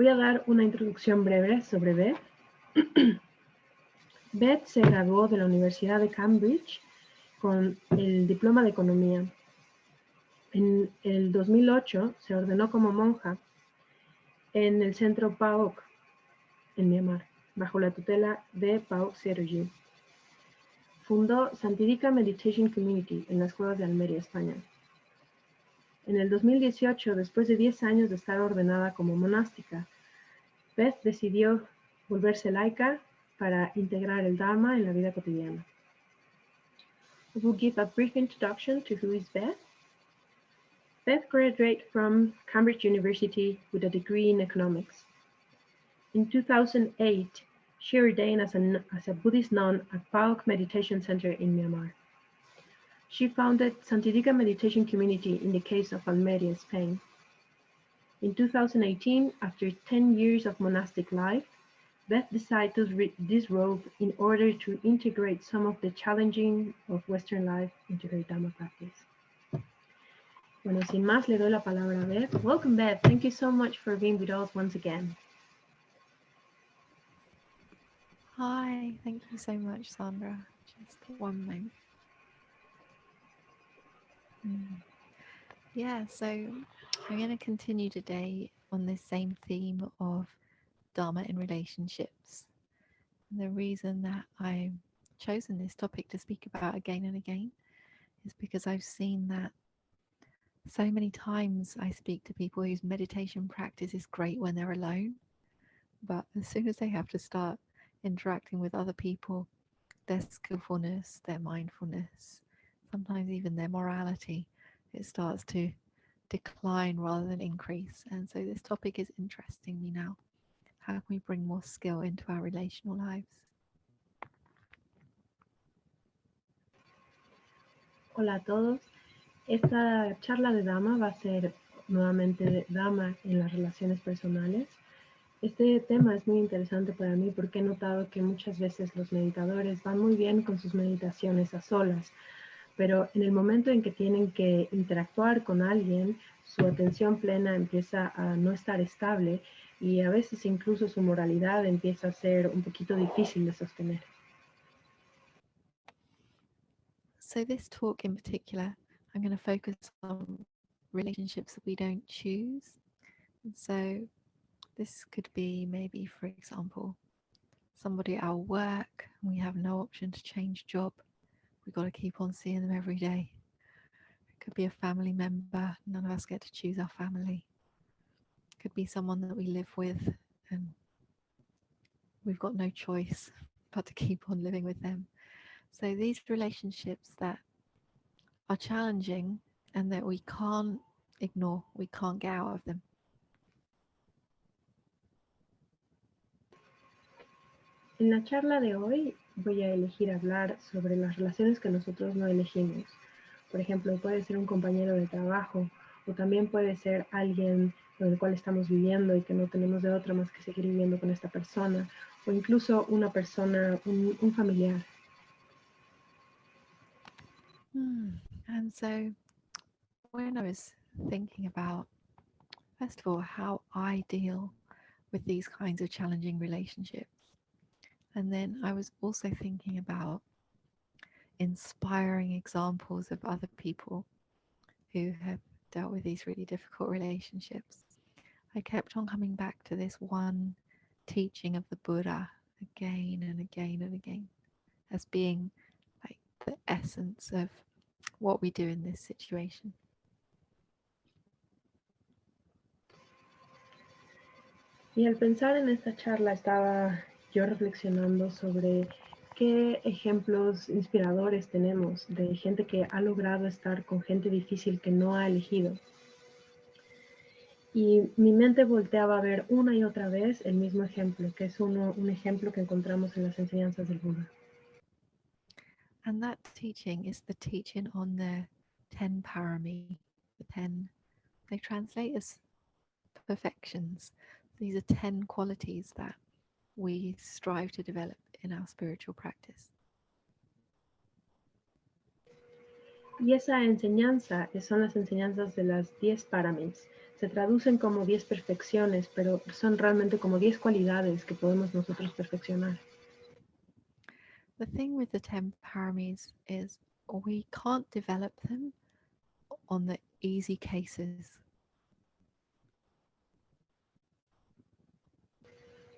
Voy a dar una introducción breve sobre Beth. Beth se graduó de la Universidad de Cambridge con el diploma de Economía. En el 2008 se ordenó como monja en el centro PAOK, en Myanmar, bajo la tutela de PAOK Sergi. Fundó Santídica Meditation Community en las cuevas de Almería, España. En el 2018, después de 10 años de estar ordenada como monástica, Beth decidió volverse laica para integrar el Dhamma en la vida cotidiana. I will give a brief introduction to who is Beth. Beth graduated from Cambridge University with a degree in economics. In 2008, she ordained as a Buddhist nun at PAOK Meditation Center in Myanmar. She founded Santídica Meditation Community in the case of Almería, Spain. In 2018, after 10 years of monastic life, Beth decided to disrobe in order to integrate some of the challenging of Western life into her Dhamma practice. Bueno, sin más, le doy la palabra a Beth. Welcome, Beth. Thank you so much for being with us once again. Hi, thank you so much, Sandra. Just one moment. Yeah, so I'm going to continue today on this same theme of Dharma in relationships. And the reason that I've chosen this topic to speak about again and again is because I've seen that so many times I speak to people whose meditation practice is great when they're alone, but as soon as they have to start interacting with other people, their skillfulness, their mindfulness, sometimes even their morality, it starts to decline rather than increase. And so this topic is interesting me now. How can we bring more skill into our relational lives? Hola a todos. Esta charla de Dhamma va a ser nuevamente de Dhamma en las relaciones personales. Este tema es muy interesante para mí porque he notado que muchas veces los meditadores van muy bien con sus meditaciones a solas, pero en el momento en que tienen que interactuar con alguien, su atención plena empieza a no estar estable y a veces incluso su moralidad empieza a ser un poquito difícil de sostener. So this talk in particular, I'm going to focus on relationships that we don't choose. And so this could be maybe, for example, somebody at our work, and we have no option to change job. We've got to keep on seeing them every day. It could be a family member. None of us get to choose our family. It could be someone that we live with and we've got no choice but to keep on living with them. So these relationships that are challenging and that we can't ignore, we can't get out of them. En la charla de hoy voy a elegir hablar sobre las relaciones que nosotros no elegimos. Por ejemplo, puede ser un compañero de trabajo o también puede ser alguien con el cual estamos viviendo y que no tenemos de otra más que seguir viviendo con esta persona, o incluso una persona, un familiar. And so when I was thinking about, first of all, how I deal with these kinds of challenging relationships, and then I was also thinking about inspiring examples of other people who have dealt with these really difficult relationships, I kept on coming back to this one teaching of the Buddha again and again and again as being like the essence of what we do in this situation. Y al pensar en esta charla estaba yo reflexionando sobre qué ejemplos inspiradores tenemos de gente que ha logrado estar con gente difícil que no ha elegido. Y mi mente volteaba a ver una y otra vez el mismo ejemplo, que es un ejemplo que encontramos en las enseñanzas del Buda. And that teaching is the teaching on the 10 Pāramī, the 10, they translate as perfections. These are 10 qualities that we strive to develop in our spiritual practice. Y esa enseñanza son las enseñanzas de las 10 Pāramīs. Se traducen como 10 perfecciones, pero son realmente como 10 cualidades que podemos nosotros perfeccionar. The thing with the 10 Pāramīs is we can't develop them on the easy cases.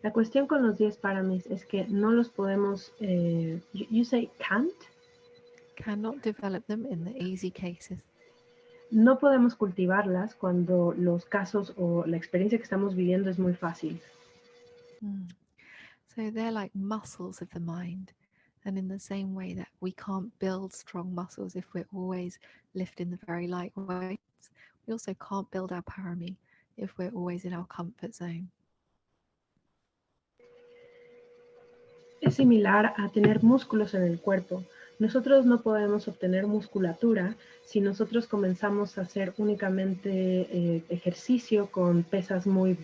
La cuestión con los 10 Pāramīs es que no los podemos, you say can't? Cannot develop them in the easy cases. No podemos cultivarlas cuando los casos o la experiencia que estamos viviendo es muy fácil. So they're like muscles of the mind. And in the same way that we can't build strong muscles if we're always lifting the very light weights, we also can't build our Pāramī if we're always in our comfort zone. Es similar a tener músculos en el cuerpo. Nosotros no podemos obtener musculatura si nosotros comenzamos a hacer únicamente ejercicio con pesas muy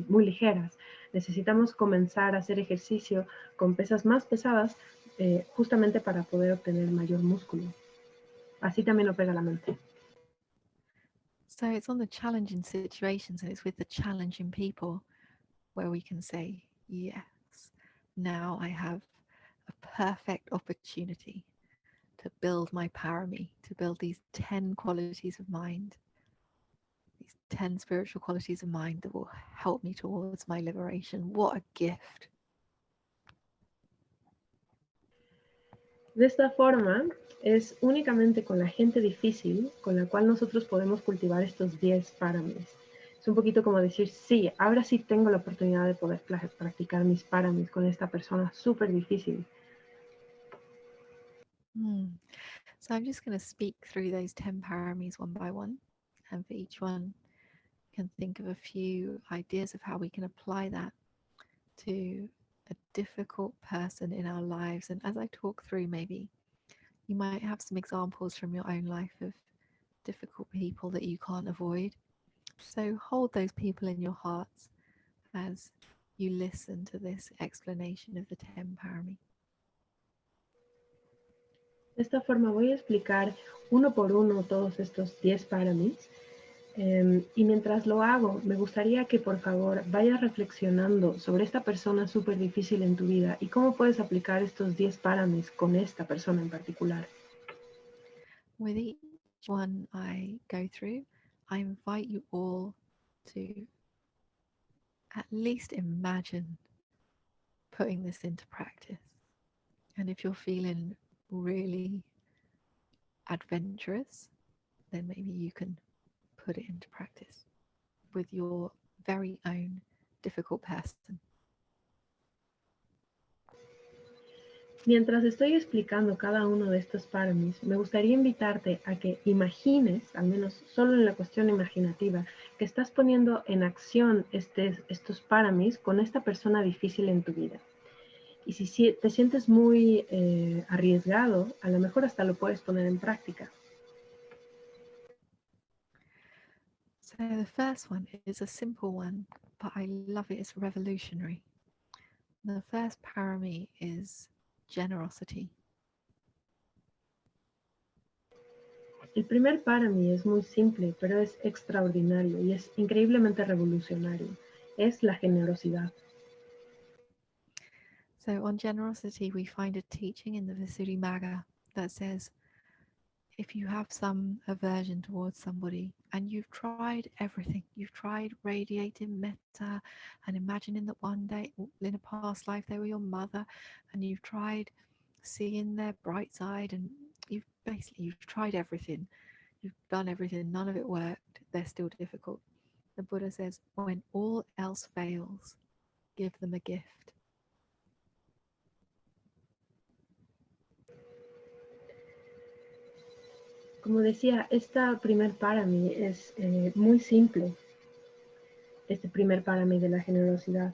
ligeras. Necesitamos comenzar a hacer ejercicio con pesas más pesadas justamente para poder obtener mayor músculo. Así también opera la mente. So it's on the challenging situations and it's with the challenging people where we can say, yes, now I have a perfect opportunity to build my Pāramī, to build these 10 qualities of mind, these 10 spiritual qualities of mind that will help me towards my liberation. What a gift. De esta forma, es únicamente con la gente difícil con la cual nosotros podemos cultivar estos 10 Pāramīs. Es un poquito como decir, sí, ahora sí tengo la oportunidad de poder practicar mis Pāramīs con esta persona súper difícil. So I'm just going to speak through those 10 Pāramīs one by one. And for each one, you can think of a few ideas of how we can apply that to a difficult person in our lives. And as I talk through, maybe you might have some examples from your own life of difficult people that you can't avoid. So hold those people in your hearts as you listen to this explanation of the 10 Pāramī. De esta forma voy a explicar uno por uno todos estos 10 Pāramīs. Y mientras lo hago, me gustaría que por favor vayas reflexionando sobre esta persona súper difícil en tu vida y cómo puedes aplicar estos 10 Pāramīs con esta persona en particular. With each one I go through, I invite you all to at least imagine putting this into practice. And if you're feeling really adventurous, then maybe you can put it into practice with your very own difficult person. Mientras estoy explicando cada uno de estos Pāramīs, me gustaría invitarte a que imagines, al menos solo en la cuestión imaginativa, que estás poniendo en acción estos Pāramīs con esta persona difícil en tu vida. Y si te sientes muy arriesgado, a lo mejor hasta lo puedes poner en práctica. So the first one is a simple one, but I love it. It's revolutionary. The first Pāramī is generosity. El primer Pāramī es muy simple, pero es extraordinario y es increíblemente revolucionario. Es la generosidad. So on generosity, we find a teaching in the Visuddhimagga that says, if you have some aversion towards somebody and you've tried everything, you've tried radiating metta and imagining that one day in a past life they were your mother, and you've tried seeing their bright side, and you've tried everything, you've done everything, none of it worked, they're still difficult. The Buddha says, when all else fails, give them a gift. Como decía, esta primer Pāramī es muy simple, este primer Pāramī de la generosidad.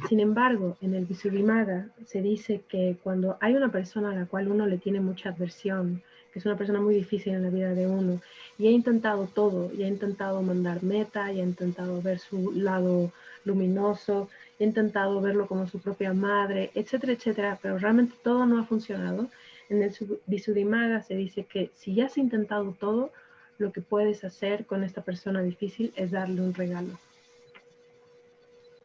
Sin embargo, en el Visuddhimagga se dice que cuando hay una persona a la cual uno le tiene mucha aversión, que es una persona muy difícil en la vida de uno, y ha intentado todo, y ha intentado mandar metta, y ha intentado ver su lado luminoso, y ha intentado verlo como su propia madre, etcétera, etcétera, pero realmente todo no ha funcionado, En el Visuddhimagga se dice que si ya has intentado todo, lo que puedes hacer con esta persona difícil es darle un regalo.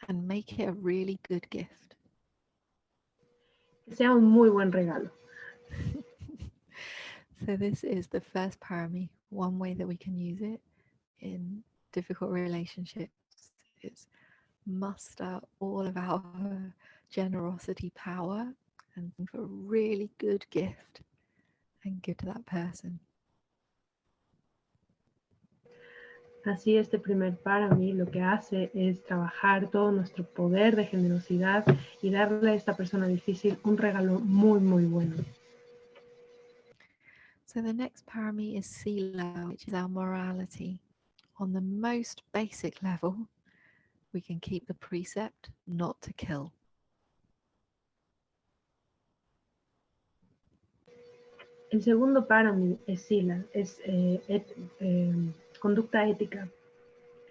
And make it a really good gift. Que sea un muy buen regalo. So this is the first Pāramī. One way that we can use it in difficult relationships is muster all of our generosity power and think of a really good gift and give to that person. Así este primer Pāramī lo que hace es trabajar todo nuestro poder de generosidad y darle a esta persona difícil un regalo muy, muy bueno. So the next Pāramī is sīla, which is our morality. On the most basic level, we can keep the precept not to kill. El segundo Pāramī es sīla, es conducta ética.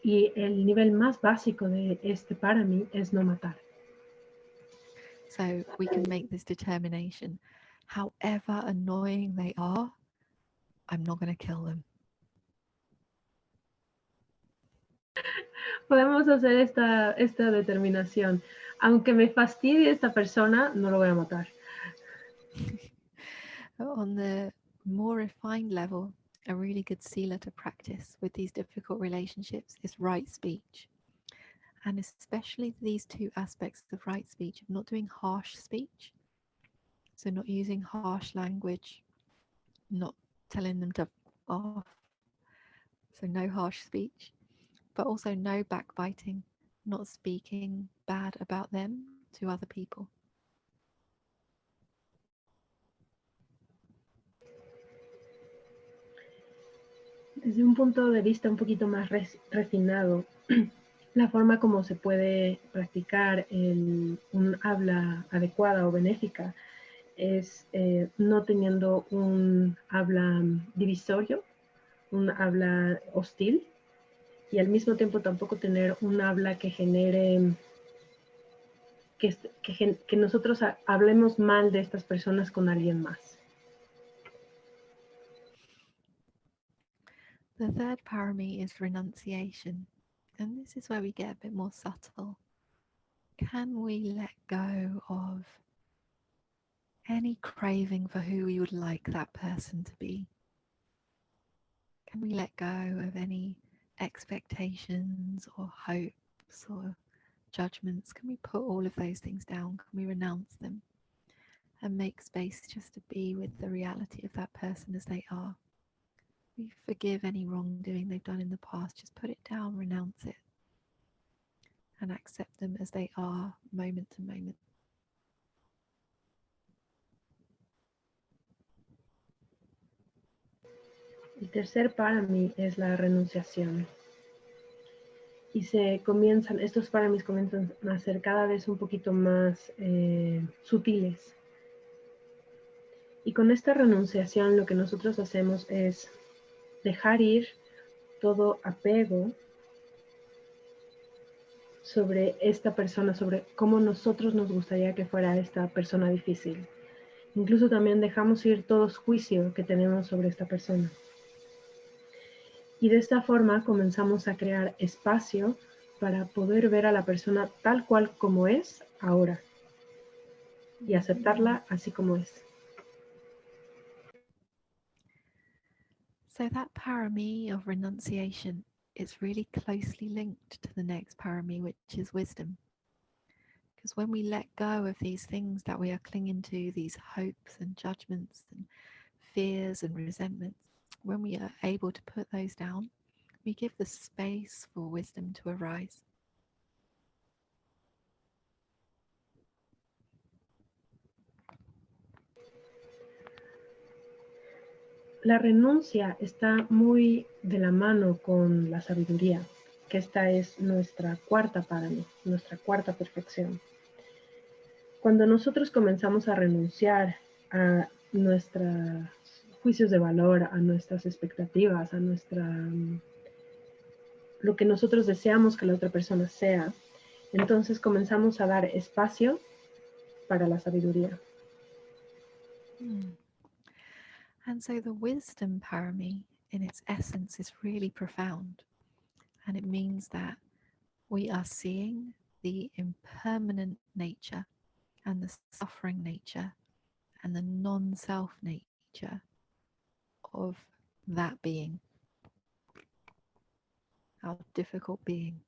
Y el nivel más básico de este Pāramī es no matar. So we can make this determination. However annoying they are, I'm not going to kill them. Podemos hacer esta determinación. Aunque me fastidie esta persona, no lo voy a matar. On the more refined level, a really good sīla to practice with these difficult relationships is right speech. And especially these two aspects of right speech, of not doing harsh speech. So not using harsh language, not telling them to f off. So no harsh speech, but also no backbiting, not speaking bad about them to other people. Desde un punto de vista un poquito más refinado, la forma como se puede practicar un habla adecuada o benéfica es no teniendo un habla divisorio, un habla hostil, y al mismo tiempo tampoco tener un habla que genere, que nosotros hablemos mal de estas personas con alguien más. The third Pāramī is renunciation, and this is where we get a bit more subtle. Can we let go of any craving for who we would like that person to be? Can we let go of any expectations or hopes or judgments? Can we put all of those things down? Can we renounce them and make space just to be with the reality of that person as they are? We forgive any wrongdoing they've done in the past. Just put it down, renounce it, and accept them as they are, moment to moment. El tercer Pāramī es la renunciación. Y estos Pāramīs comienzan a ser cada vez un poquito más sutiles. Y con esta renunciación lo que nosotros hacemos es dejar ir todo apego sobre esta persona, sobre cómo nosotros nos gustaría que fuera esta persona difícil. Incluso también dejamos ir todo juicio que tenemos sobre esta persona. Y de esta forma comenzamos a crear espacio para poder ver a la persona tal cual como es ahora y aceptarla así como es. So that Pāramī of renunciation is really closely linked to the next Pāramī, which is wisdom. Because when we let go of these things that we are clinging to, these hopes and judgments and fears and resentments, when we are able to put those down, we give the space for wisdom to arise. La renuncia está muy de la mano con la sabiduría, que esta es nuestra cuarta Pāramī, nuestra cuarta perfección. Cuando nosotros comenzamos a renunciar a nuestros juicios de valor, a nuestras expectativas, a lo que nosotros deseamos que la otra persona sea, entonces comenzamos a dar espacio para la sabiduría. And so the wisdom parami in its essence is really profound. And it means that we are seeing the impermanent nature and the suffering nature and the non-self nature of that being, our difficult being.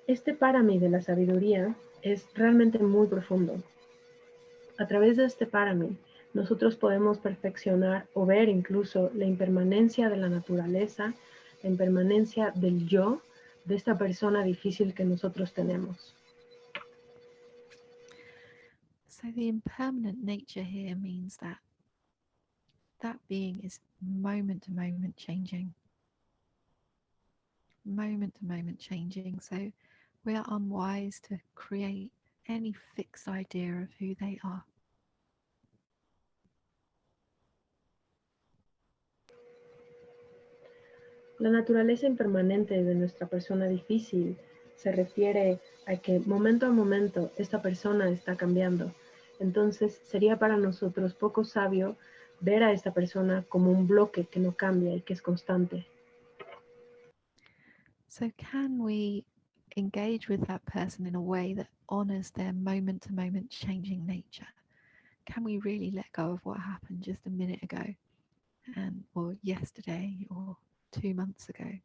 Este Pāramī de la sabiduría es realmente muy profundo. A través de este Pāramī, nosotros podemos perfeccionar o ver incluso la impermanencia de la naturaleza, la impermanencia del yo, de esta persona difícil que nosotros tenemos. So the impermanent nature here means that that being is moment to moment changing. Moment to moment changing. So we are unwise to create any fixed idea of who they are. La naturaleza impermanente de nuestra persona difícil se refiere a que momento a momento esta persona está cambiando. Entonces sería para nosotros poco sabio ver a esta persona como un bloque que no cambia y que es constante. So can we engage with that person in a way that honors their moment to moment changing nature? Can we really let go of what happened just a minute ago or yesterday or 2 months ago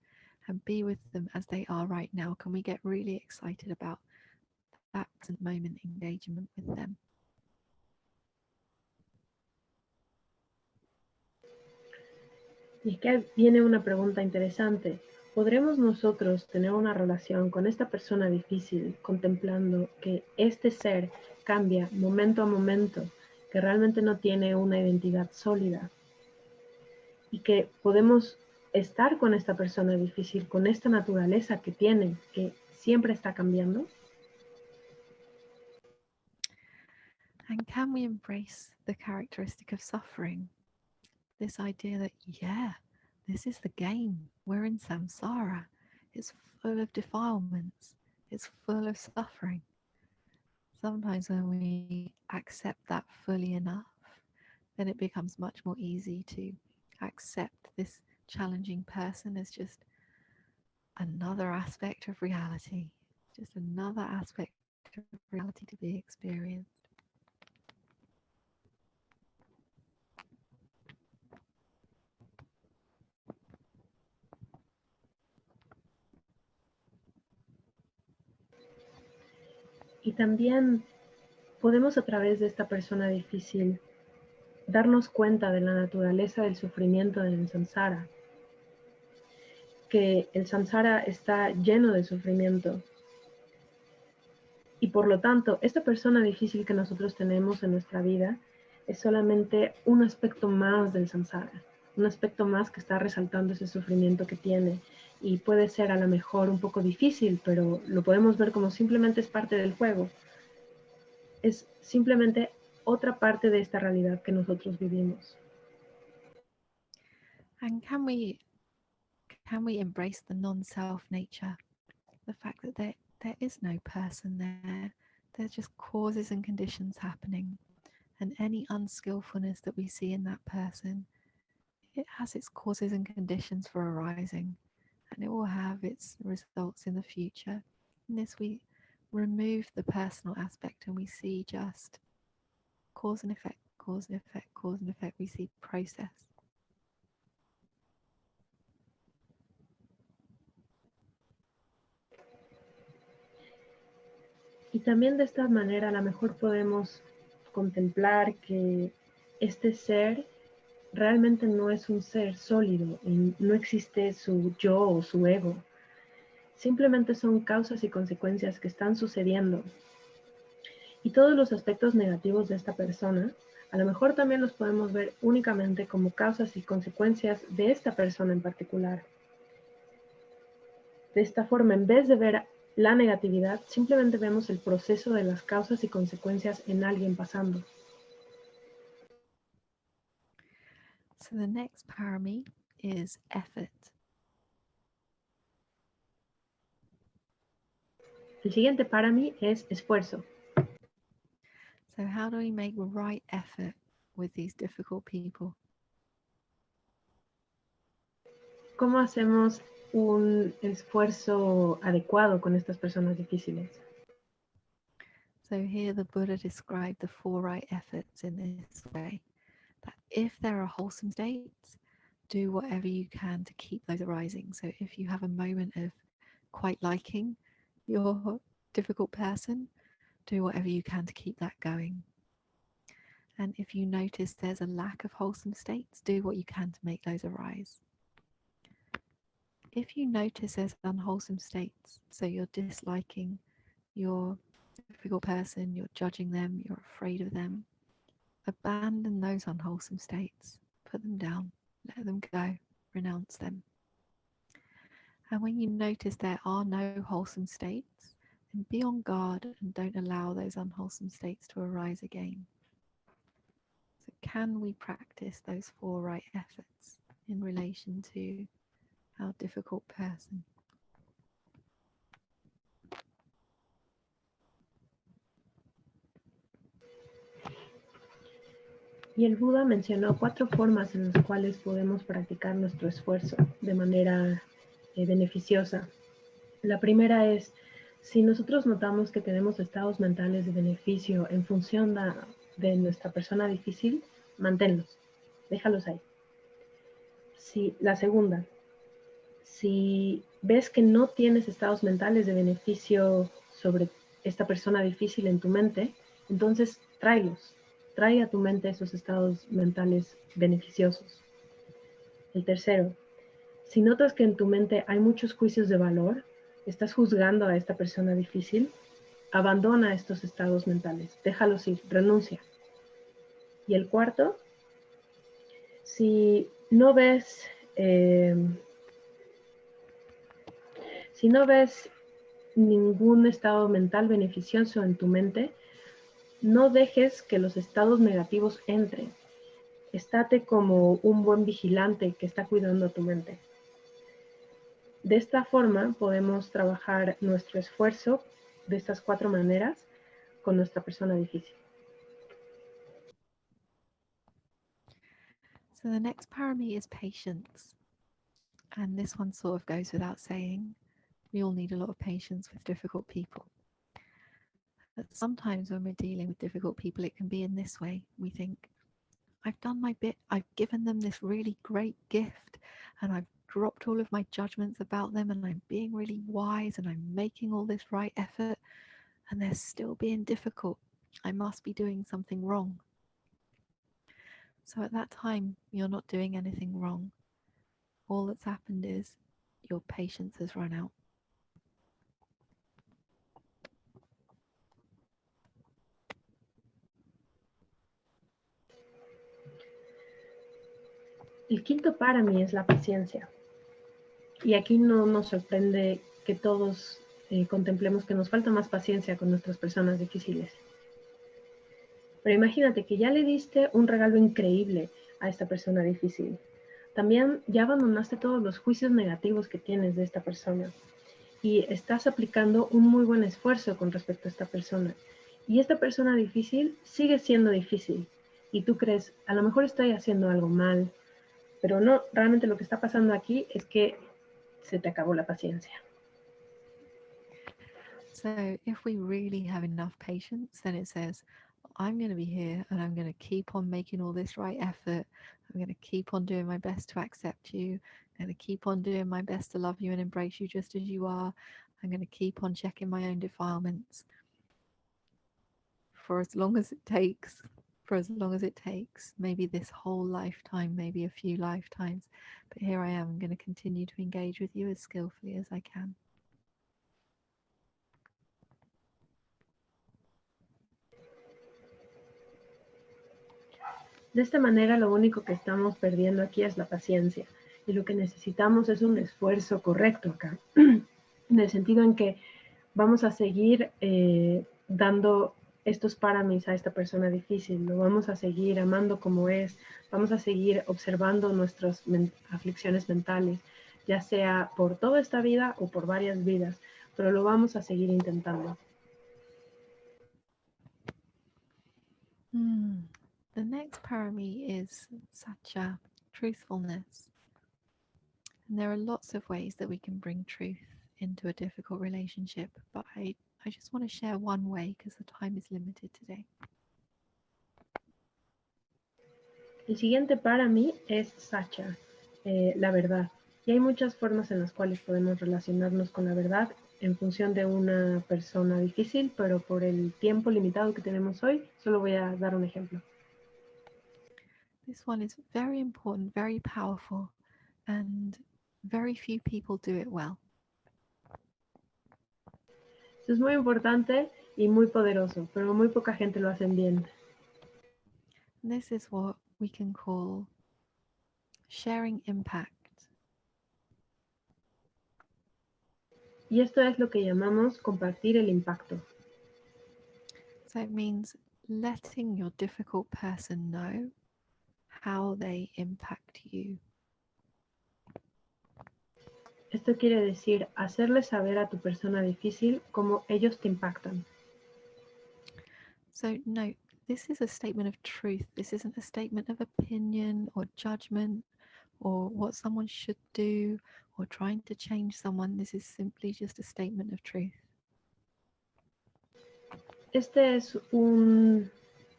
and be with them as they are right now? Can we get really excited about that present moment engagement with them? Y aquí viene una pregunta interesante. ¿Podremos nosotros tener una relación con esta persona difícil contemplando que este ser cambia momento a momento, que realmente no tiene una identidad sólida? Y que podemos estar con esta persona difícil, con esta naturaleza que tiene, que siempre está cambiando. And can we embrace the characteristic of suffering? This idea that, yeah, this is the game. We're in samsara. It's full of defilements. It's full of suffering. Sometimes when we accept that fully enough, then it becomes much more easy to accept this challenging person as just another aspect of reality, just another aspect of reality to be experienced. Y también podemos a través de esta persona difícil darnos cuenta de la naturaleza del sufrimiento en el samsara, que el samsara está lleno de sufrimiento. Y por lo tanto, esta persona difícil que nosotros tenemos en nuestra vida es solamente un aspecto más del samsara, un aspecto más que está resaltando ese sufrimiento que tiene. Y puede ser a lo mejor un poco difícil, pero lo podemos ver como simplemente es parte del juego. Es simplemente otra parte de esta realidad que nosotros vivimos. And can we embrace the non-self nature? The fact that there is no person there. There's just causes and conditions happening. And any unskillfulness that we see in that person, it has its causes and conditions for arising. And it will have its results in the future. In this, we remove the personal aspect and we see just cause and effect, cause and effect, cause and effect. We see process. Y también de esta manera a lo mejor podemos contemplar que este ser realmente no es un ser sólido y no existe su yo o su ego. Simplemente son causas y consecuencias que están sucediendo. Y todos los aspectos negativos de esta persona, a lo mejor también los podemos ver únicamente como causas y consecuencias de esta persona en particular. De esta forma, en vez de ver la negatividad, simplemente vemos el proceso de las causas y consecuencias en alguien pasando. So the next parami is effort. El siguiente para mí es esfuerzo. So how do we make right effort with these difficult people? ¿Cómo hacemos un esfuerzo adecuado con estas personas difíciles? So here the Buddha described the 4 right efforts in this way, that if there are wholesome states, do whatever you can to keep those arising. So if you have a moment of quite liking your difficult person, do whatever you can to keep that going. And if you notice there's a lack of wholesome states, do what you can to make those arise. If you notice there's unwholesome states, so you're disliking your difficult person, you're judging them, you're afraid of them, abandon those unwholesome states, put them down, let them go, renounce them. And when you notice there are no wholesome states, then be on guard and don't allow those unwholesome states to arise again. So can we practice those 4 right efforts in relation to our difficult person? Y el Buda mencionó 4 formas en las cuales podemos practicar nuestro esfuerzo de manera beneficiosa. La primera es, si nosotros notamos que tenemos estados mentales de beneficio en función de nuestra persona difícil, manténlos, déjalos ahí. La segunda, si ves que no tienes estados mentales de beneficio sobre esta persona difícil en tu mente, entonces tráelos. Trae a tu mente esos estados mentales beneficiosos. El tercero, si notas que en tu mente hay muchos juicios de valor, estás juzgando a esta persona difícil, abandona estos estados mentales, déjalos ir, renuncia. Y el cuarto, si no ves ningún estado mental beneficioso en tu mente, no dejes que los estados negativos entren. Estate como un buen vigilante que está cuidando a tu mente. De esta forma podemos trabajar nuestro esfuerzo de estas 4 maneras con nuestra persona difícil. So the next parami is patience. And this one sort of goes without saying. We all need a lot of patience with difficult people. But sometimes when we're dealing with difficult people, it can be in this way. We think, I've done my bit, I've given them this really great gift, and I've dropped all of my judgments about them, and I'm being really wise, and I'm making all this right effort, and they're still being difficult. I must be doing something wrong. So at that time, you're not doing anything wrong. All that's happened is your patience has run out. El quinto para mí es la paciencia. Y aquí no nos sorprende que todos contemplemos que nos falta más paciencia con nuestras personas difíciles. Pero imagínate que ya le diste un regalo increíble a esta persona difícil. También ya abandonaste todos los juicios negativos que tienes de esta persona. Y estás aplicando un muy buen esfuerzo con respecto a esta persona. Y esta persona difícil sigue siendo difícil. Y tú crees, a lo mejor estoy haciendo algo mal. Pero no, realmente lo que está pasando aquí es que se te acabó la paciencia. So if we really have enough patience, then it says, I'm going to be here and I'm going to keep on making all this right effort. I'm going to keep on doing my best to accept you. I'm going to keep on doing my best to love you and embrace you just as you are. I'm going to keep on checking my own defilements for as long as it takes. Maybe this whole lifetime, maybe a few lifetimes. But here I am, I'm going to continue to engage with you as skillfully as I can. De esta manera lo único que estamos perdiendo aquí es la paciencia. Y lo que necesitamos es un esfuerzo correcto acá. En el sentido en que vamos a seguir dando estos paramis a esta persona difícil. Lo vamos a seguir amando como es. Vamos a seguir observando nuestras aflicciones mentales, ya sea por toda esta vida o por varias vidas. pero lo vamos a seguir intentando. The next parami is satya, truthfulness. And there are lots of ways that we can bring truth into a difficult relationship, but I just want to share one way because the time is limited today. El siguiente para mí es satya, la verdad. Y hay muchas formas en las cuales podemos relacionarnos con la verdad en función de una persona difícil, pero por el tiempo limitado que tenemos hoy, solo voy a dar un ejemplo. This one is very important, very powerful, and very few people do it well. Esto es muy importante y muy poderoso, pero muy poca gente lo hace bien. This is what we can call sharing impact. Y esto es lo que llamamos compartir el impacto. So it means letting your difficult person know how they impact you. Esto quiere decir hacerle saber a tu persona difícil cómo ellos te impactan. So no, this is a statement of truth. This isn't a statement of opinion or judgment or what someone should do or trying to change someone. This is simply just a statement of truth. Este es un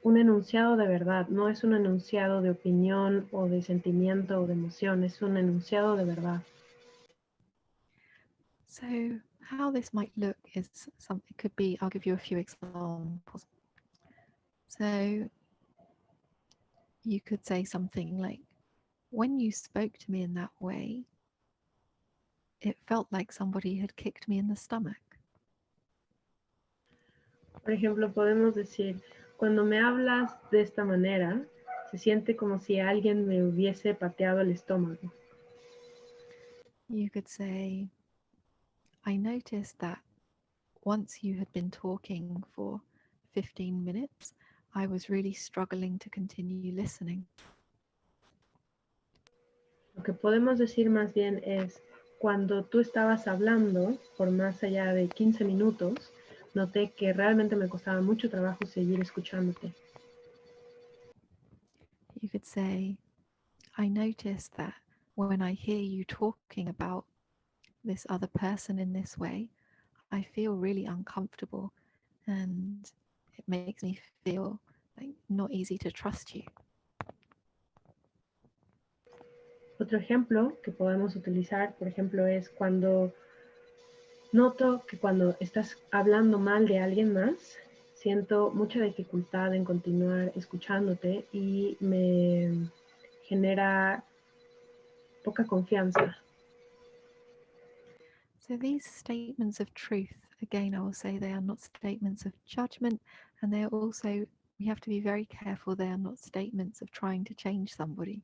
enunciado de verdad, no es un enunciado de opinión o de sentimiento o de emoción, es un enunciado de verdad. So how this might look is something, it could be, I'll give you a few examples. So you could say something like, when you spoke to me in that way, it felt like somebody had kicked me in the stomach. Por ejemplo, podemos decir, cuando me hablas de esta manera, se siente como si alguien me hubiese pateado el estómago. You could say, I noticed that once you had been talking for 15 minutes, I was really struggling to continue listening. Lo que podemos decir más bien es, cuando tú estabas hablando por más allá de 15 minutos, noté que realmente me costaba mucho trabajo seguir escuchándote. You could say, I noticed that when I hear you talking about this other person in this way, I feel really uncomfortable and it makes me feel like not easy to trust you. Otro ejemplo que podemos utilizar, por ejemplo, es cuando noto que cuando estás hablando mal de alguien más, siento mucha dificultad en continuar escuchándote y me genera poca confianza. So these statements of truth, again, I will say they are not statements of judgment, and they are also, we have to be very careful, they are not statements of trying to change somebody.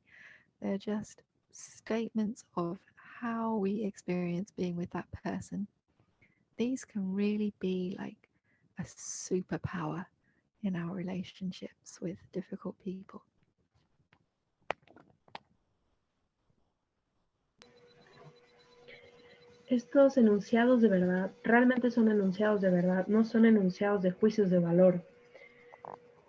They're just statements of how we experience being with that person. These can really be like a superpower in our relationships with difficult people. Estos enunciados de verdad realmente son enunciados de verdad, no son enunciados de juicios de valor.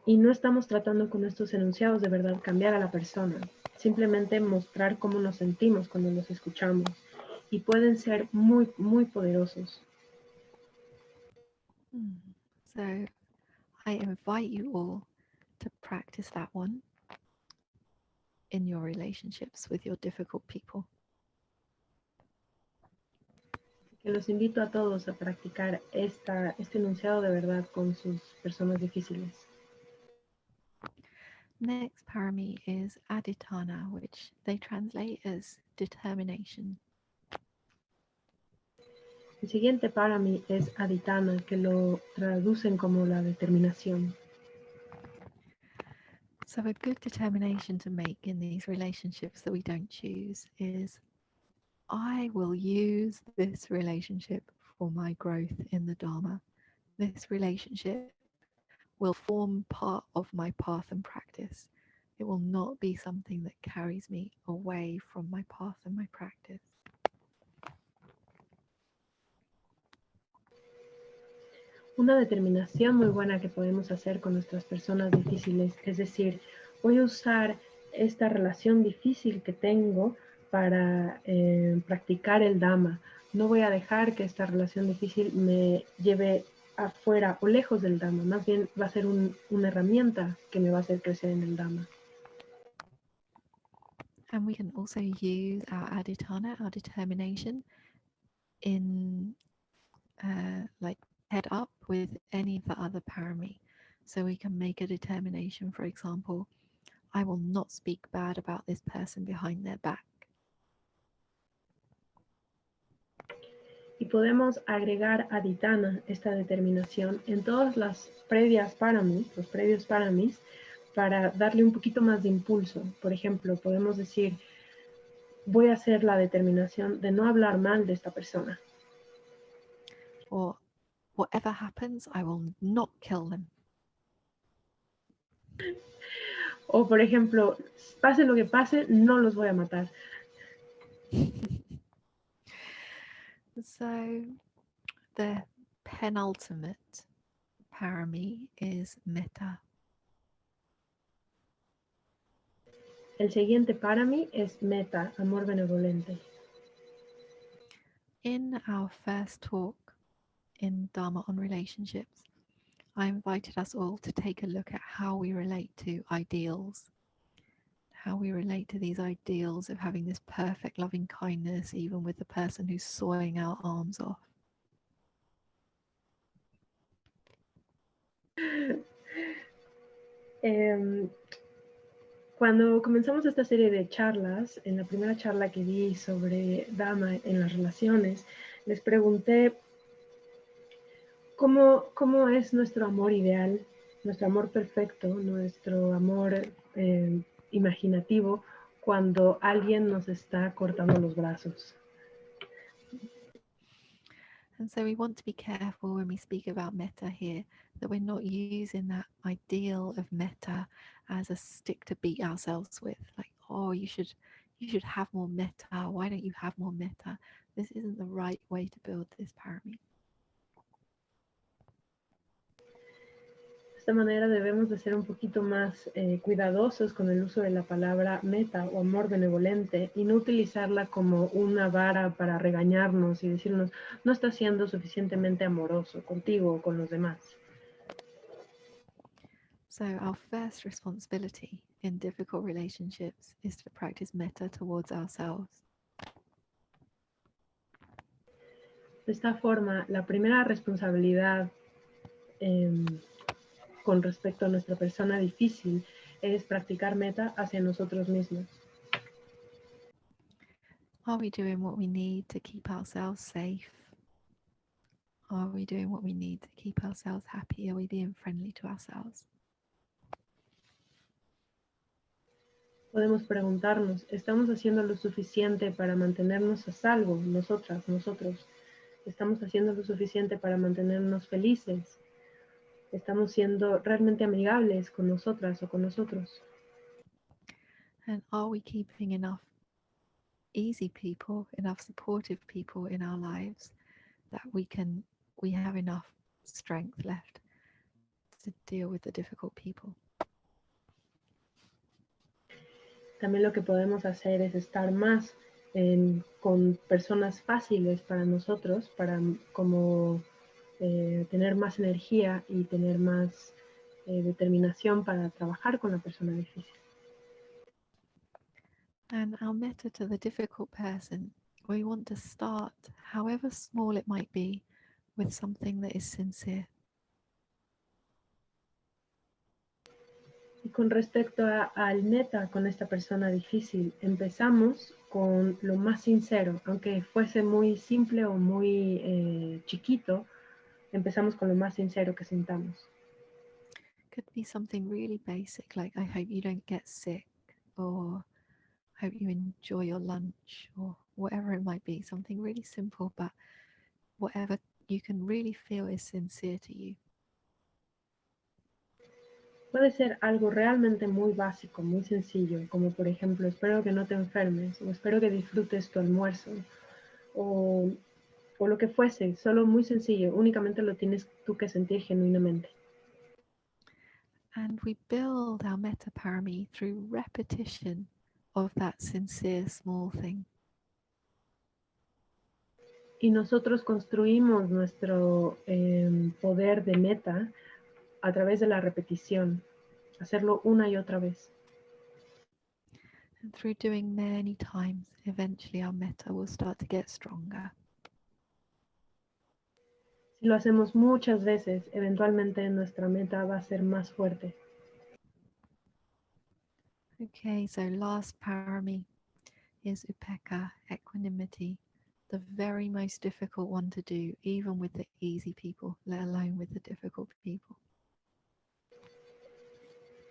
Y no estamos tratando con estos enunciados de verdad cambiar a la persona, simplemente mostrar cómo nos sentimos cuando los escuchamos. Y pueden ser muy, muy poderosos. So I invite you all to practice that one in your relationships with your difficult people. Que los invito a todos a practicar este enunciado de verdad con sus personas difíciles. Next parami is aditana, which they translate as determination. El siguiente para mí es aditana, que lo traducen como la determinación. So a good determination to make in these relationships that we don't choose is, I will use this relationship for my growth in the Dhamma. This relationship will form part of my path and practice. It will not be something that carries me away from my path and my practice. una determinación muy buena que podemos hacer con nuestras personas difíciles. Es decir, voy a usar esta relación difícil que tengo para practicar el Dhamma. No voy a dejar que esta relación difícil me lleve afuera o lejos del Dhamma. Más bien va a ser una herramienta que me va a hacer crecer en el Dhamma. And we can also use our adhitthana, our determination, in like head up with any of the other parami. So we can make a determination, for example, I will not speak bad about this person behind their back. Y podemos agregar adhitthana, esta determinación, en todas las previas parami, los previos paramis, para darle un poquito más de impulso. Por ejemplo, podemos decir, voy a hacer la determinación de no hablar mal de esta persona. Or whatever happens, I will not kill them. O por ejemplo, pase lo que pase, no los voy a matar. So the penultimate parami is metta. El siguiente parami es metta, amor benevolente. In our first talk in Dhamma on relationships, I invited us all to take a look at how we relate to ideals, how we relate to these ideals of having this perfect loving kindness, even with the person who's sawing our arms off. Cuando comenzamos esta serie de charlas, en la primera charla que di sobre Dhamma en las relaciones, les pregunté cómo es nuestro amor ideal, nuestro amor perfecto, nuestro amor imaginativo cuando alguien nos está cortando los brazos. And so we want to be careful when we speak about metta here, that we're not using that ideal of metta as a stick to beat ourselves with. Like, oh, you should have more metta. Why don't you have more metta? This isn't the right way to build this parami. De esta manera debemos de ser un poquito más cuidadosos con el uso de la palabra metta o amor benevolente y no utilizarla como una vara para regañarnos y decirnos no estás siendo suficientemente amoroso contigo o con los demás. So our first responsibility in difficult relationships is to practice metta towards ourselves. De esta forma, la primera responsabilidad con respecto a nuestra persona difícil es practicar metta hacia nosotros mismos. Are we doing what we need to keep ourselves safe? Are we doing what we need to keep ourselves happy? Are we being friendly to ourselves? Podemos preguntarnos, ¿estamos haciendo lo suficiente para mantenernos a salvo, nosotras, nosotros? ¿Estamos haciendo lo suficiente para mantenernos felices? ¿Estamos siendo realmente amigables con nosotras o con nosotros? And are we keeping enough easy people, enough supportive people in our lives that we have enough strength left to deal with the difficult people? También lo que podemos hacer es estar más con personas fáciles para nosotros, para como tener más energía y tener más determinación para trabajar con la persona difícil. And our metta to the difficult person, we want to start, however small it might be, with something that is sincere. Y con respecto al metta con esta persona difícil, empezamos con lo más sincero, aunque fuese muy simple o muy chiquito, empezamos con lo más sincero que sintamos. Could be something really basic, like I hope you don't get sick, or I hope you enjoy your lunch, or whatever it might be, something really simple, but whatever you can really feel is sincere to you. Puede ser algo realmente muy básico, muy sencillo, como por ejemplo, espero que no te enfermes, o espero que disfrutes tu almuerzo, o o lo que fuese, solo muy sencillo, únicamente lo tienes tú que sentir genuinamente. And we build our metta parami through repetition of that sincere small thing. Y nosotros construimos nuestro poder de meta a través de la repetición, hacerlo una y otra vez. And through doing many times, eventually our metta will start to get stronger. Si lo hacemos muchas veces, eventualmente nuestra meta va a ser más fuerte. Okay, so last parami is upekkha, equanimity, the very most difficult one to do, even with the easy people, let alone with the difficult people.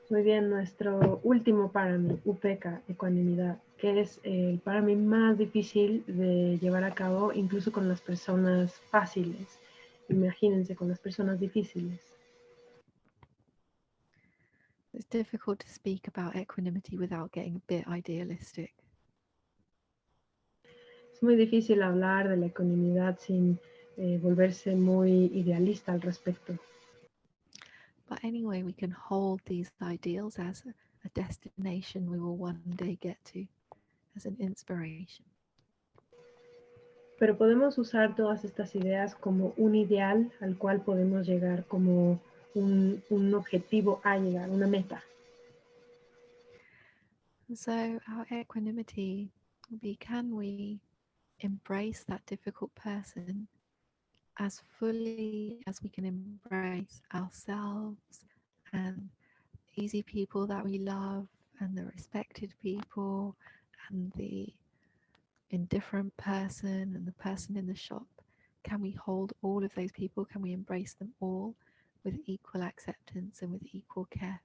Muy bien, nuestro último parami, upekkha, ecuanimidad, que es el parami más difícil de llevar a cabo, incluso con las personas fáciles. Imagínense, con las personas difíciles. It's difficult to speak about equanimity without getting a bit idealistic. Es muy difícil hablar de la ecuanimidad sin volverse muy idealista al respecto. But anyway, we can hold these ideals as a destination we will one day get to, as an inspiration. Pero podemos usar todas estas ideas como un ideal al cual podemos llegar, como un objetivo a llegar, una meta. So our equanimity will be, can we embrace that difficult person as fully as we can embrace ourselves and easy people that we love and the respected people and the indifferent person and the person in the shop? Can we hold all of those people? Can we embrace them all with equal acceptance and with equal care?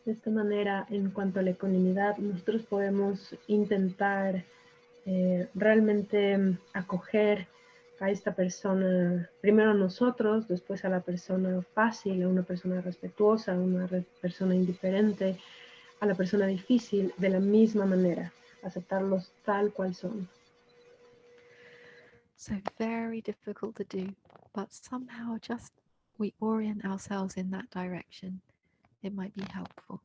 De esta manera, en cuanto a la ecuanimidad, nosotros podemos intentar realmente acoger a esta persona, primero a nosotros, después a la persona fácil, a una persona respetuosa, a una persona indiferente, a la persona difícil, de la misma manera, aceptarlos tal cual son. So very difficult to do, but somehow just we orient ourselves in that direction. It might be helpful.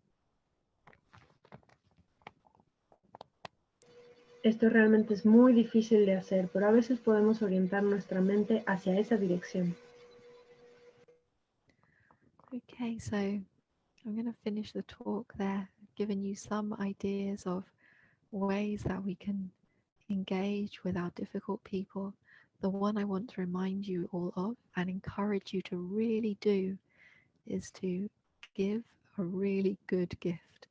Esto realmente es muy difícil de hacer, pero a veces podemos orientar nuestra mente hacia esa dirección. Okay, so I'm going to finish the talk there. I've given you some ideas of ways that we can engage with our difficult people. The one I want to remind you all of and encourage you to really do is to give a really good gift.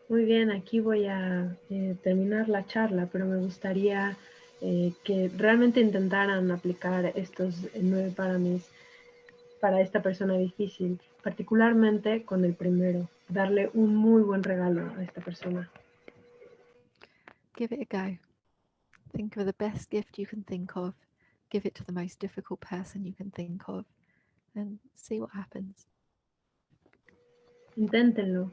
Muy bien, aquí voy a terminar la charla, pero me gustaría que realmente intentaran aplicar estos 9 paramis para esta persona difícil, particularmente con el primero, darle un muy buen regalo a esta persona. Give it a go. Think of the best gift you can think of. Give it to the most difficult person you can think of and see what happens. Inténtenlo.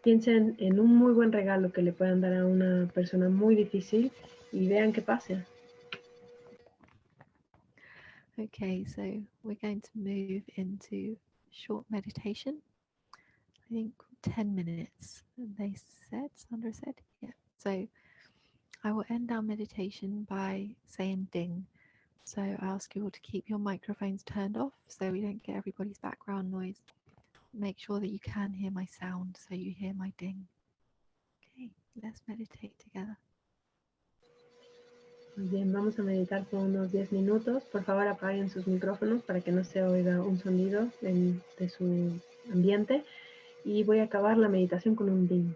Piensen en un muy buen regalo que le puedan dar a una persona muy difícil y vean qué pasa. Okay, so we're going to move into short meditation. I think 10 minutes, they said, Sandra said, yeah. So I will end our meditation by saying ding. So I ask you all to keep your microphones turned off so we don't get everybody's background noise. Make sure that you can hear my sound so you hear my ding. Okay, let's meditate together. Muy bien, vamos a meditar por unos 10 minutos. Por favor, apaguen sus micrófonos para que no se oiga un sonido de su ambiente. Y voy a acabar la meditación con un ding.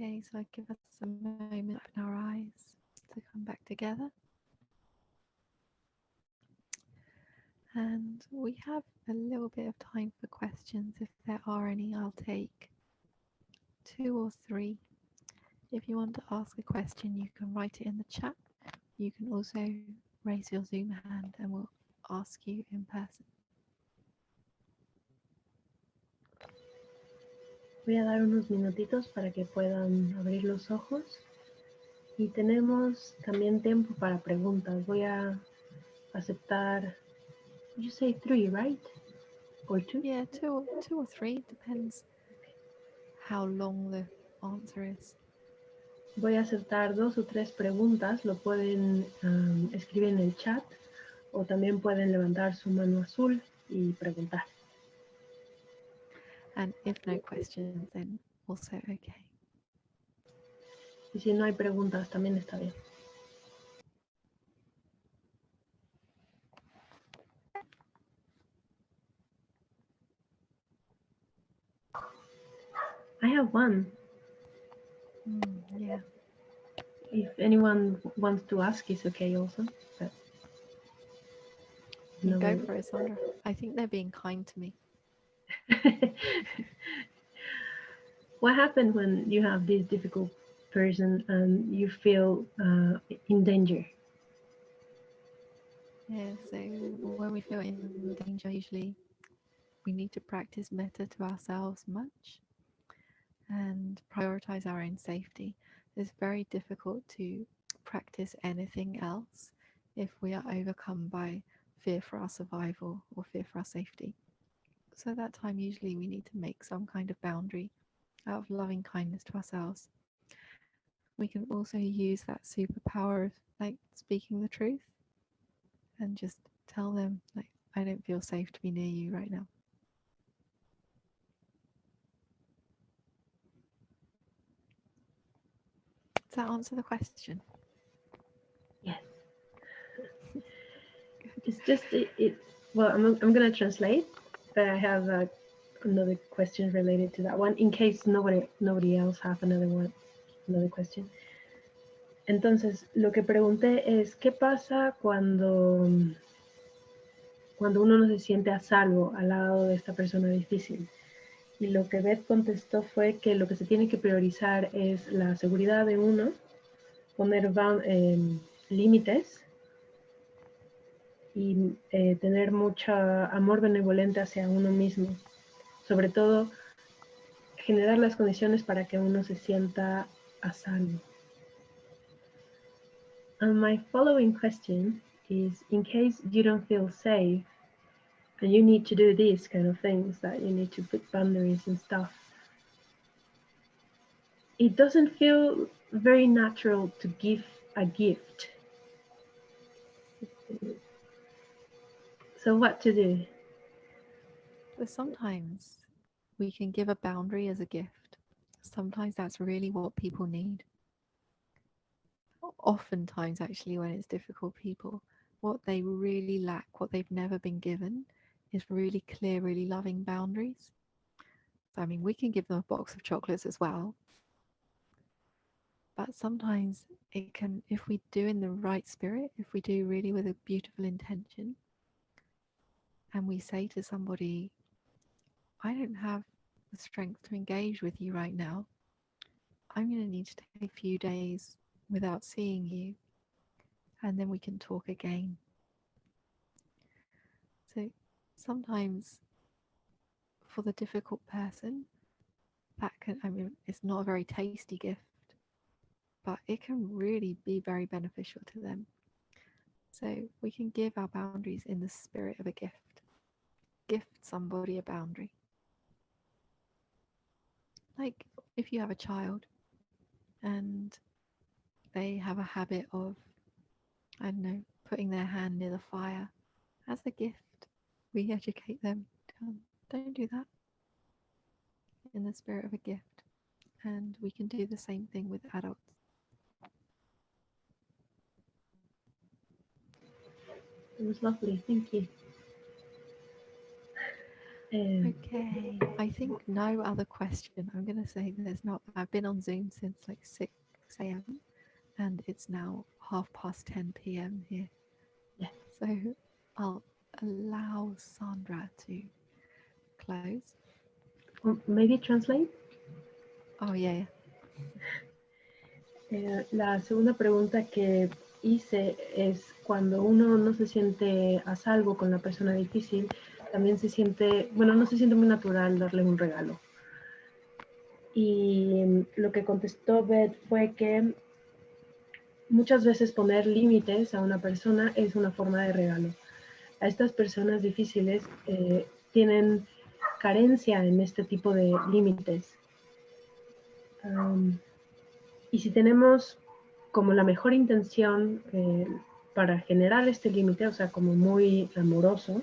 Okay, so I give us a moment for our eyes to come back together. And we have a little bit of time for questions. If there are any, I'll take 2 or 3. If you want to ask a question, you can write it in the chat. You can also raise your Zoom hand and we'll ask you in person. Voy a dar unos minutitos para que puedan abrir los ojos. Y tenemos también tiempo para preguntas. Voy a aceptar, you say 3, right? Or 2? Yeah, two or 3, depends how long the answer is. Voy a aceptar 2 o 3 preguntas. Lo pueden escribir en el chat o también pueden levantar su mano azul y preguntar. And if no questions, then also okay. Y si no hay preguntas, también está bien. I have one. Yeah. If anyone wants to ask, it's okay also. But You go for it, Sandra. I think they're being kind to me. What happens when you have this difficult person and you feel in danger? Yeah, so when we feel in danger, usually we need to practice metta to ourselves much and prioritize our own safety. It's very difficult to practice anything else if we are overcome by fear for our survival or fear for our safety. So at that time, usually we need to make some kind of boundary out of loving kindness to ourselves. We can also use that superpower of like speaking the truth and just tell them like, I don't feel safe to be near you right now. Does that answer the question? Yes. It's just well, I'm going to translate, but I have another question related to that one in case nobody else have another question. Entonces, lo que pregunté es ¿qué pasa cuando uno no se siente a salvo al lado de esta persona difícil? Y lo que Beth contestó fue que lo que se tiene que priorizar es la seguridad de uno, poner límites y tener mucho amor benevolente hacia uno mismo. Sobre todo, generar las condiciones para que uno se sienta a salvo. And my following question is, in case you don't feel safe and you need to do these kind of things, that you need to put boundaries and stuff, it doesn't feel very natural to give a gift. So what to do? But sometimes we can give a boundary as a gift. Sometimes that's really what people need. Oftentimes, actually, when it's difficult, people, what they really lack, what they've never been given, is really clear, really loving boundaries. So, I mean, we can give them a box of chocolates as well. But sometimes it can, if we do in the right spirit, if we do really with a beautiful intention, and we say to somebody, I don't have the strength to engage with you right now. I'm going to need to take a few days without seeing you, and then we can talk again. So sometimes for the difficult person, that can, I mean, it's not a very tasty gift, but it can really be very beneficial to them. So we can give our boundaries in the spirit of a gift. Gift somebody a boundary. Like if you have a child and they have a habit of, I don't know, putting their hand near the fire, as a gift, we educate them, don't do that, in the spirit of a gift. And we can do the same thing with adults. It was lovely, thank you. Okay, I think no other question. I'm going to say there's not. I've been on Zoom since like 6 a.m. and it's now 10:30 p.m. here. Yeah. So I'll allow Sandra to close. Maybe translate. Oh, yeah. La segunda pregunta que hice es cuando uno no se siente a salvo con la persona difícil, también se siente, bueno, no se siente muy natural darle un regalo. Y lo que contestó Beth fue que muchas veces poner límites a una persona es una forma de regalo. A estas personas difíciles tienen carencia en este tipo de límites. Y si tenemos como la mejor intención para generar este límite, o sea, como muy amoroso,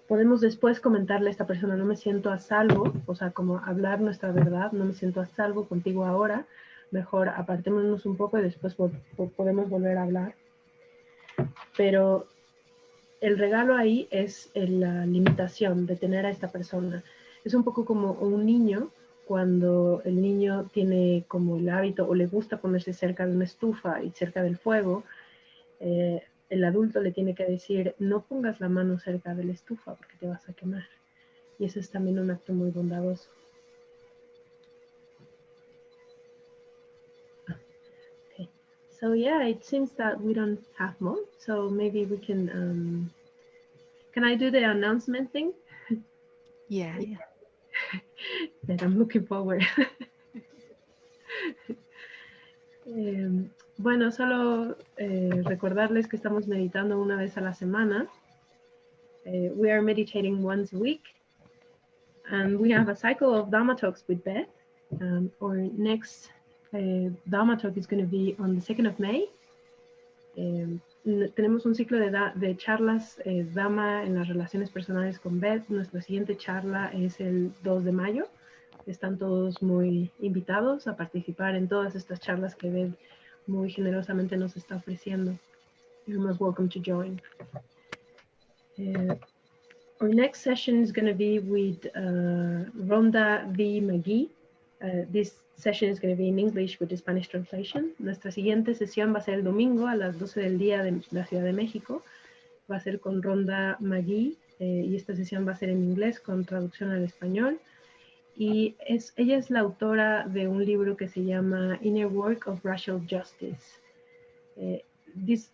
podemos después comentarle a esta persona, no me siento a salvo, o sea, como hablar nuestra verdad, no me siento a salvo contigo ahora, mejor apartémonos un poco y después podemos volver a hablar. Pero el regalo ahí es la limitación de tener a esta persona. Es un poco como un niño, cuando el niño tiene como el hábito o le gusta ponerse cerca de una estufa y cerca del fuego, el adulto le tiene que decir, no pongas la mano cerca de la estufa porque te vas a quemar. Y eso es también un acto muy bondadoso. Okay. So yeah, it seems that we don't have more. So maybe we can I do the announcement thing? Yeah. That I'm looking forward. Bueno, solo recordarles que estamos meditando una vez a la semana. We are meditating once a week. And we have a cycle of Dhamma talks with Beth. Our next Dhamma talk is going to be on the 2nd of May. Tenemos un ciclo de charlas Dhamma en las relaciones personales con Beth. Nuestra siguiente charla es el 2 de mayo. Están todos muy invitados a participar en todas estas charlas que Beth muy generosamente nos está ofreciendo. You're most welcome to join. Our next session is going to be with Rhonda V. McGee. This session is going to be in English with the Spanish translation. Nuestra siguiente sesión va a ser el domingo a las 12 del día de la Ciudad de México. Va a ser con Rhonda McGee y esta sesión va a ser en inglés con traducción al español. Y ella es la autora de un libro que se llama Inner Work of Racial Justice. This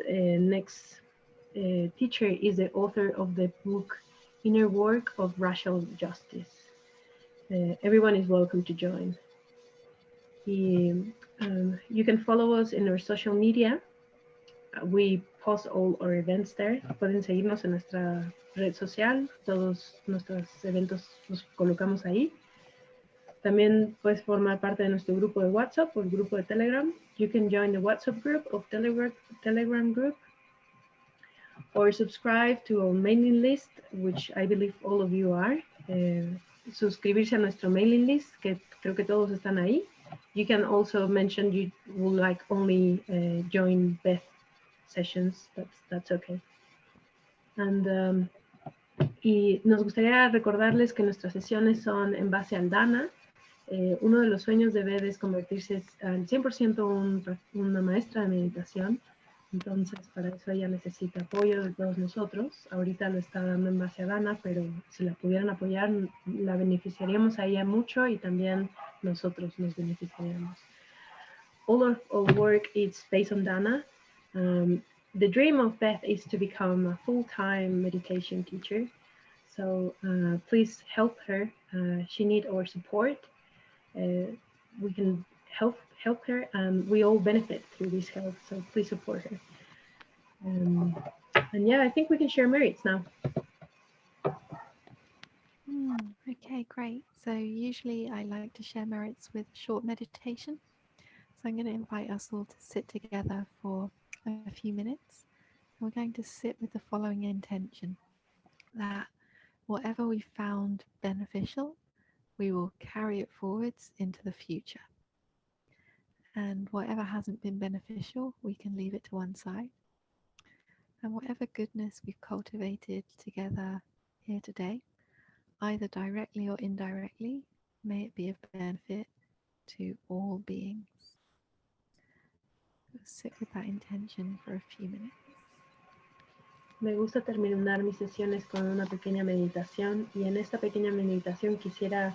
next teacher is the author of the book Inner Work of Racial Justice. Everyone is welcome to join. You can follow us in our social media. We post all our events there. Pueden seguirnos en nuestra red social. Todos nuestros eventos los colocamos ahí. También puedes formar parte de nuestro grupo de WhatsApp o el grupo de Telegram. You can join the WhatsApp group or Telegram group, or subscribe to our mailing list, which I believe all of you are. Suscribirse a nuestro mailing list, que creo que todos están ahí. You can also mention you would like only join Beth sessions. That's okay. And y nos gustaría recordarles que nuestras sesiones son en base al dāna. Uno de los sueños de Beth es convertirse al 100% una maestra de meditación. Entonces, para eso ella necesita apoyo de todos nosotros. Ahorita lo está dando en base a dāna, pero si la pudieran apoyar, la beneficiaríamos a ella mucho y también nosotros nos beneficiaríamos. All of our work is based on dāna. The dream of Beth is to become a full-time meditation teacher. So please help her. She needs our support. We can help her, and we all benefit through this help, so please support her. And yeah, I think we can share merits now. Okay, great. So usually I like to share merits with short meditation. So I'm going to invite us all to sit together for a few minutes. We're going to sit with the following intention, that whatever we found beneficial, we will carry it forwards into the future. And whatever hasn't been beneficial, we can leave it to one side. And whatever goodness we've cultivated together here today, either directly or indirectly, may it be of benefit to all beings. We'll sit with that intention for a few minutes. Me gusta terminar mis sesiones con una pequeña meditación, y en esta pequeña meditación quisiera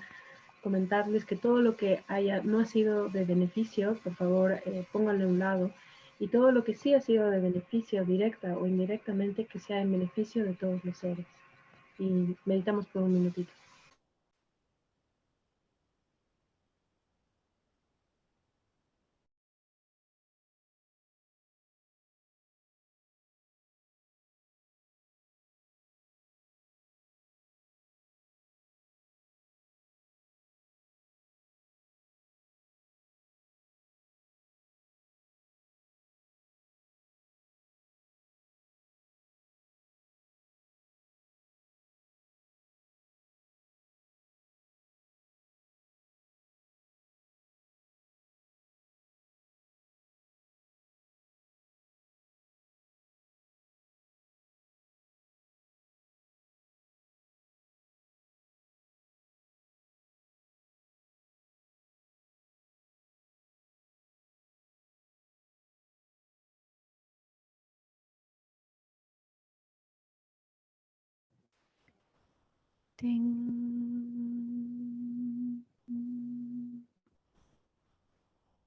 comentarles que todo lo que no ha sido de beneficio, por favor, pónganlo a un lado, y todo lo que sí ha sido de beneficio directa o indirectamente, que sea en beneficio de todos los seres. Y meditamos por un minutito. Ding.